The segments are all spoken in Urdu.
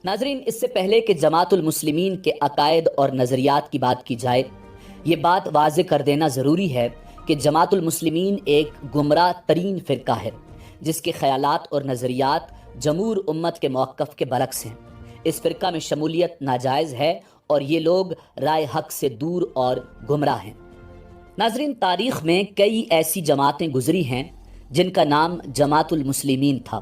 ناظرین، اس سے پہلے کہ جماعت المسلمین کے عقائد اور نظریات کی بات کی جائے، یہ بات واضح کر دینا ضروری ہے کہ جماعت المسلمین ایک گمراہ ترین فرقہ ہے جس کے خیالات اور نظریات جمہور امت کے موقف کے برعکس ہیں۔ اس فرقہ میں شمولیت ناجائز ہے اور یہ لوگ رائے حق سے دور اور گمراہ ہیں۔ ناظرین، تاریخ میں کئی ایسی جماعتیں گزری ہیں جن کا نام جماعت المسلمین تھا۔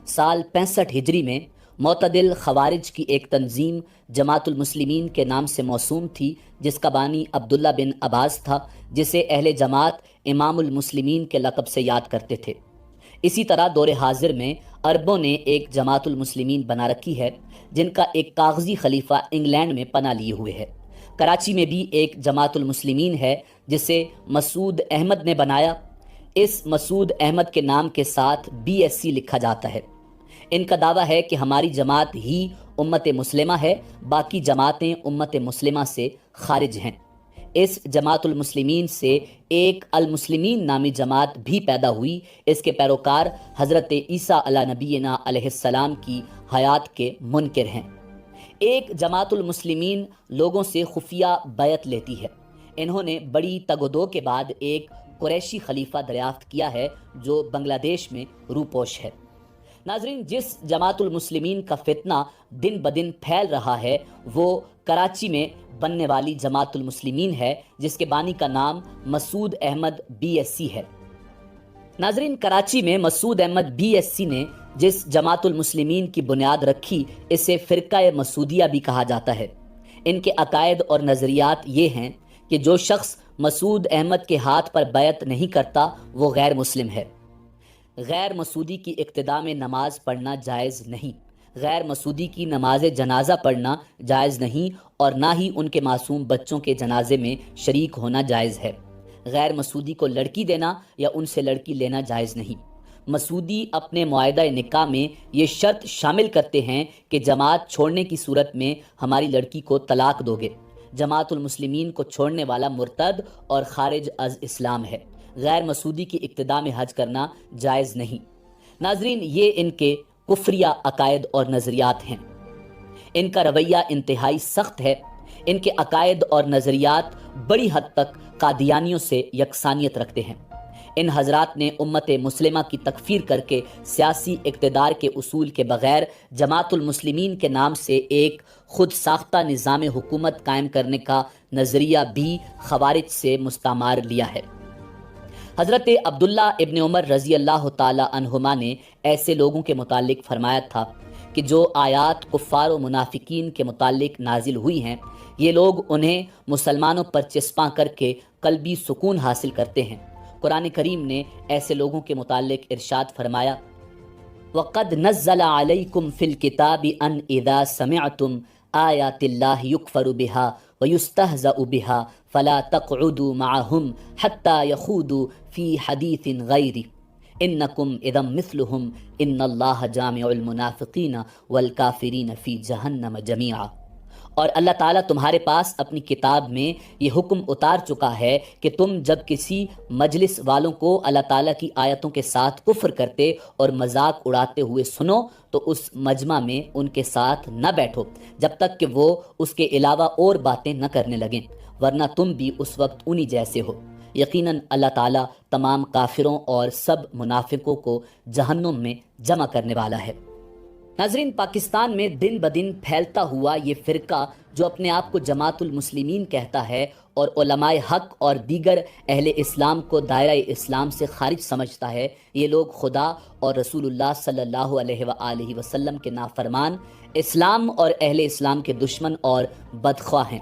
سال 65 ہجری میں معتدل خوارج کی ایک تنظیم جماعت المسلمین کے نام سے موسوم تھی، جس کا بانی عبداللہ بن عباس تھا، جسے اہل جماعت امام المسلمین کے لقب سے یاد کرتے تھے۔ اسی طرح دور حاضر میں عربوں نے ایک جماعت المسلمین بنا رکھی ہے جن کا ایک کاغذی خلیفہ انگلینڈ میں پناہ لیے ہوئے ہے۔ کراچی میں بھی ایک جماعت المسلمین ہے جسے مسعود احمد نے بنایا۔ اس مسعود احمد کے نام کے ساتھ BSc لکھا جاتا ہے۔ ان کا دعویٰ ہے کہ ہماری جماعت ہی امت مسلمہ ہے، باقی جماعتیں امت مسلمہ سے خارج ہیں۔ اس جماعت المسلمین سے ایک المسلمین نامی جماعت بھی پیدا ہوئی۔ اس کے پیروکار حضرت عیسیٰ علی نبینا علیہ السلام کی حیات کے منکر ہیں۔ ایک جماعت المسلمین لوگوں سے خفیہ بیعت لیتی ہے۔ انہوں نے بڑی تگ و دو کے بعد ایک قریشی خلیفہ دریافت کیا ہے جو بنگلہ دیش میں روپوش ہے۔ ناظرین، جس جماعت المسلمین کا فتنہ دن بدن پھیل رہا ہے وہ کراچی میں بننے والی جماعت المسلمین ہے، جس کے بانی کا نام مسعود احمد BSc ہے۔ ناظرین، کراچی میں مسعود احمد BSc نے جس جماعت المسلمین کی بنیاد رکھی اسے فرقہ مسعودیہ بھی کہا جاتا ہے۔ ان کے عقائد اور نظریات یہ ہیں کہ جو شخص مسعود احمد کے ہاتھ پر بیعت نہیں کرتا وہ غیر مسلم ہے۔ غیر مسعودی کی اقتداء میں نماز پڑھنا جائز نہیں، غیر مسعودی کی نماز جنازہ پڑھنا جائز نہیں، اور نہ ہی ان کے معصوم بچوں کے جنازے میں شریک ہونا جائز ہے۔ غیر مسعودی کو لڑکی دینا یا ان سے لڑکی لینا جائز نہیں۔ مسعودی اپنے معاہدہ نکاح میں یہ شرط شامل کرتے ہیں کہ جماعت چھوڑنے کی صورت میں ہماری لڑکی کو طلاق دو گے۔ جماعت المسلمین کو چھوڑنے والا مرتد اور خارج از اسلام ہے۔ غیر مسعودی کی اقتداء میں حج کرنا جائز نہیں۔ ناظرین، یہ ان کے کفریہ عقائد اور نظریات ہیں۔ ان کا رویہ انتہائی سخت ہے۔ ان کے عقائد اور نظریات بڑی حد تک قادیانیوں سے یکسانیت رکھتے ہیں۔ ان حضرات نے امت مسلمہ کی تکفیر کر کے سیاسی اقتدار کے اصول کے بغیر جماعت المسلمین کے نام سے ایک خود ساختہ نظام حکومت قائم کرنے کا نظریہ بھی خوارج سے مستعار لیا ہے۔ حضرت عبداللہ ابن عمر رضی اللہ تعالی عنہما نے ایسے لوگوں کے متعلق فرمایا تھا کہ جو آیات کفار و منافقین کے متعلق نازل ہوئی ہیں، یہ لوگ انہیں مسلمانوں پر چسپاں کر کے قلبی سکون حاصل کرتے ہیں۔ قرآن کریم نے ایسے لوگوں کے متعلق ارشاد فرمایا، وَقَدْ نَزَّلَ عَلَيْكُمْ فِي الْكِتَابِ أَنْ إِذَا سَمِعْتُمْ آيَاتِ اللَّهِ يُكْفَرُ بِهَا وَيُسْتَهْزَأُ بِهَا فَلَا تَقْعُدُوا مَعَهُمْ حَتَّى يَخُوضُوا فِي حَدِيثٍ غَيْرِهِ إِنَّكُمْ إِذًا مِثْلُهُمْ إِنَّ اللَّهَ جَامِعُ الْمُنَافِقِينَ وَالْكَافِرِينَ فِي جَهَنَّمَ جَمِيعًا۔ اور اللہ تعالیٰ تمہارے پاس اپنی کتاب میں یہ حکم اتار چکا ہے کہ تم جب کسی مجلس والوں کو اللہ تعالیٰ کی آیتوں کے ساتھ کفر کرتے اور مذاق اڑاتے ہوئے سنو تو اس مجمع میں ان کے ساتھ نہ بیٹھو جب تک کہ وہ اس کے علاوہ اور باتیں نہ کرنے لگیں، ورنہ تم بھی اس وقت انہی جیسے ہو۔ یقیناً اللہ تعالیٰ تمام کافروں اور سب منافقوں کو جہنم میں جمع کرنے والا ہے۔ ناظرین، پاکستان میں دن بدن پھیلتا ہوا یہ فرقہ جو اپنے آپ کو جماعت المسلمین کہتا ہے اور علماء حق اور دیگر اہل اسلام کو دائرہ اسلام سے خارج سمجھتا ہے، یہ لوگ خدا اور رسول اللہ صلی اللہ علیہ وآلہ وسلم کے نافرمان، اسلام اور اہل اسلام کے دشمن اور بدخواہ ہیں۔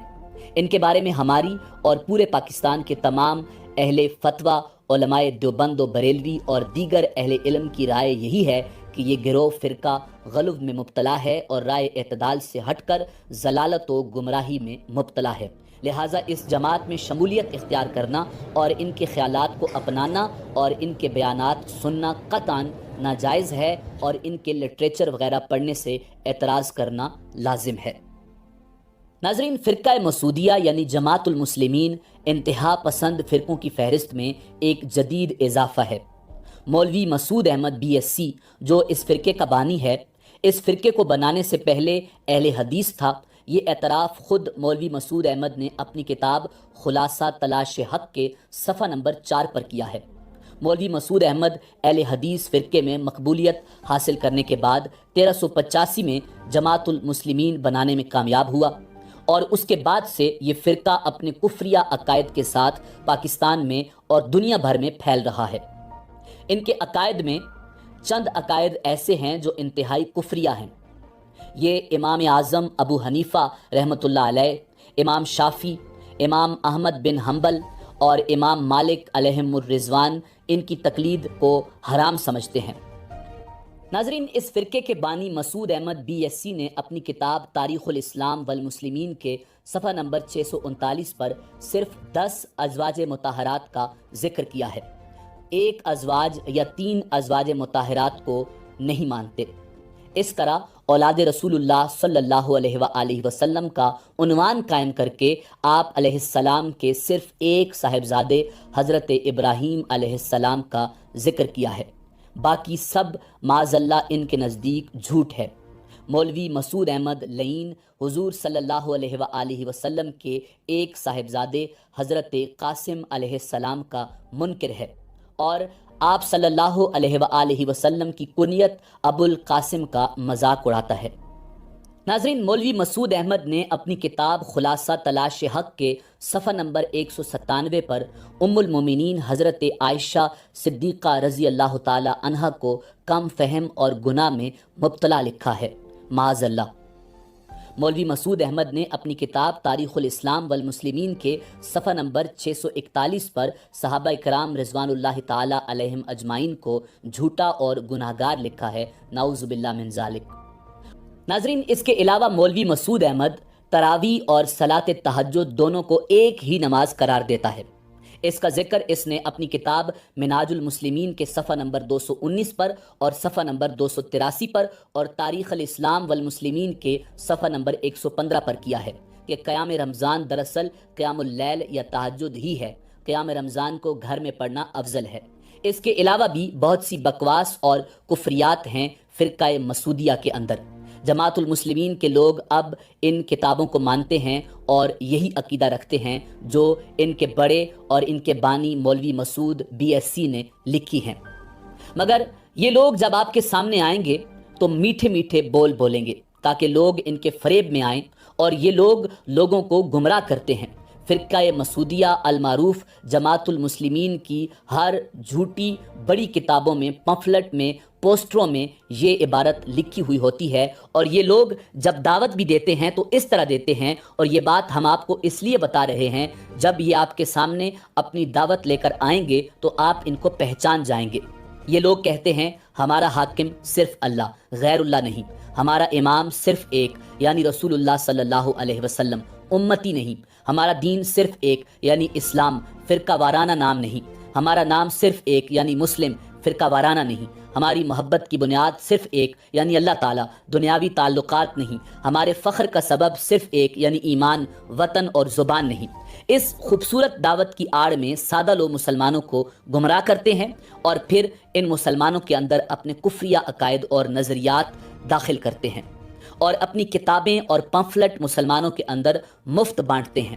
ان کے بارے میں ہماری اور پورے پاکستان کے تمام اہل فتویٰ، علماء دیوبند و بریلوی اور دیگر اہل علم کی رائے یہی ہے کہ یہ گروہ فرقہ غلو میں مبتلا ہے اور رائے اعتدال سے ہٹ کر ضلالت و گمراہی میں مبتلا ہے۔ لہٰذا اس جماعت میں شمولیت اختیار کرنا اور ان کے خیالات کو اپنانا اور ان کے بیانات سننا قطعاً ناجائز ہے، اور ان کے لٹریچر وغیرہ پڑھنے سے اعتراض کرنا لازم ہے۔ ناظرین، فرقہ مسعودیہ یعنی جماعت المسلمین انتہا پسند فرقوں کی فہرست میں ایک جدید اضافہ ہے۔ مولوی مسعود احمد BSc جو اس فرقے کا بانی ہے، اس فرقے کو بنانے سے پہلے اہل حدیث تھا۔ یہ اعتراف خود مولوی مسعود احمد نے اپنی کتاب خلاصہ تلاش حق کے صفحہ نمبر 4 پر کیا ہے۔ مولوی مسعود احمد اہل حدیث فرقے میں مقبولیت حاصل کرنے کے بعد 1385 میں جماعت المسلمین بنانے میں کامیاب ہوا، اور اس کے بعد سے یہ فرقہ اپنے کفریہ عقائد کے ساتھ پاکستان میں اور دنیا بھر میں پھیل رہا ہے۔ ان کے عقائد میں چند عقائد ایسے ہیں جو انتہائی کفریہ ہیں۔ یہ امام اعظم ابو حنیفہ رحمۃ اللہ علیہ، امام شافعی، امام احمد بن حنبل اور امام مالک علیہم الرضوان ان کی تقلید کو حرام سمجھتے ہیں۔ ناظرین، اس فرقے کے بانی مسعود احمد BSc نے اپنی کتاب تاریخ الاسلام والمسلمین کے صفحہ نمبر 639 پر صرف 10 ازواج مطہرات کا ذکر کیا ہے۔ ایک ازواج یا 3 ازواج مطہرات کو نہیں مانتے۔ اس طرح اولاد رسول اللہ صلی اللہ علیہ وآلہ وسلم کا عنوان قائم کر کے آپ علیہ السلام کے صرف ایک صاحبزادے حضرت ابراہیم علیہ السلام کا ذکر کیا ہے، باقی سب معاذ اللہ ان کے نزدیک جھوٹ ہے۔ مولوی مسعود احمد لعین حضور صلی اللہ علیہ وآلہ وسلم کے ایک صاحبزادے حضرت قاسم علیہ السلام کا منکر ہے، اور آپ صلی اللہ علیہ وآلہ وسلم کی کنیت ابو القاسم کا مذاق اڑاتا ہے۔ ناظرین، مولوی مسعود احمد نے اپنی کتاب خلاصہ تلاش حق کے صفحہ نمبر 197 پر ام المومنین حضرت عائشہ صدیقہ رضی اللہ تعالی عنہا کو کم فہم اور گناہ میں مبتلا لکھا ہے، معاذ اللہ۔ مولوی مسعود احمد نے اپنی کتاب تاریخ الاسلام والمسلمین کے صفحہ نمبر 641 پر صحابہ کرام رضوان اللہ تعالی علیہم اجمعین کو جھوٹا اور گناہگار لکھا ہے، نعوذ باللہ من ذالک۔ ناظرین، اس کے علاوہ مولوی مسعود احمد تراویح اور صلاۃ تہجد دونوں کو ایک ہی نماز قرار دیتا ہے۔ اس کا ذکر اس نے اپنی کتاب منہاج المسلمین کے صفحہ نمبر 219 پر اور صفحہ نمبر 283 پر اور تاریخ الاسلام والمسلمین کے صفحہ نمبر 115 پر کیا ہے کہ قیام رمضان دراصل قیام اللیل یا تہجد ہی ہے۔ قیام رمضان کو گھر میں پڑھنا افضل ہے۔ اس کے علاوہ بھی بہت سی بکواس اور کفریات ہیں فرقہ مسعودیہ کے اندر۔ جماعت المسلمین کے لوگ اب ان کتابوں کو مانتے ہیں اور یہی عقیدہ رکھتے ہیں جو ان کے بڑے اور ان کے بانی مولوی مسعود BSc نے لکھی ہیں، مگر یہ لوگ جب آپ کے سامنے آئیں گے تو میٹھے میٹھے بول بولیں گے تاکہ لوگ ان کے فریب میں آئیں، اور یہ لوگ لوگوں کو گمراہ کرتے ہیں۔ فرقہ مسعودیہ المعروف جماعت المسلمین کی ہر جھوٹی بڑی کتابوں میں، پمفلٹ میں، پوسٹروں میں یہ عبارت لکھی ہوئی ہوتی ہے، اور یہ لوگ جب دعوت بھی دیتے ہیں تو اس طرح دیتے ہیں، اور یہ بات ہم آپ کو اس لیے بتا رہے ہیں جب یہ آپ کے سامنے اپنی دعوت لے کر آئیں گے تو آپ ان کو پہچان جائیں گے۔ یہ لوگ کہتے ہیں ہمارا حاکم صرف اللہ، غیر اللہ نہیں، ہمارا امام صرف ایک یعنی رسول اللہ صلی اللہ علیہ وسلم، امتی نہیں، ہمارا دین صرف ایک یعنی اسلام، فرقہ وارانہ نام نہیں، ہمارا نام صرف ایک یعنی مسلم، فرقہ وارانہ نہیں، ہماری محبت کی بنیاد صرف ایک یعنی اللہ تعالیٰ، دنیاوی تعلقات نہیں، ہمارے فخر کا سبب صرف ایک یعنی ایمان، وطن اور زبان نہیں۔ اس خوبصورت دعوت کی آڑ میں سادہ لوگ مسلمانوں کو گمراہ کرتے ہیں اور پھر ان مسلمانوں کے اندر اپنے کفریہ عقائد اور نظریات داخل کرتے ہیں اور اپنی کتابیں اور پمفلٹ مسلمانوں کے اندر مفت بانٹتے ہیں۔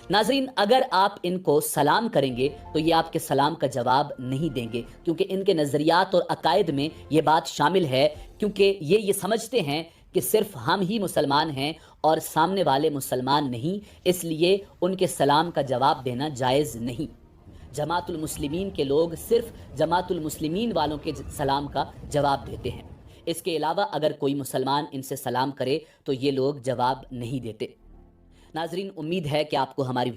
ناظرین، اگر آپ ان کو سلام کریں گے تو یہ آپ کے سلام کا جواب نہیں دیں گے، کیونکہ ان کے نظریات اور عقائد میں یہ بات شامل ہے، کیونکہ یہ سمجھتے ہیں کہ صرف ہم ہی مسلمان ہیں اور سامنے والے مسلمان نہیں، اس لیے ان کے سلام کا جواب دینا جائز نہیں۔ جماعت المسلمین کے لوگ صرف جماعت المسلمین والوں کے سلام کا جواب دیتے ہیں، اس کے علاوہ اگر کوئی مسلمان ان سے سلام کرے تو یہ لوگ جواب نہیں دیتے۔ ناظرین، امید ہے کہ آپ کو ہماری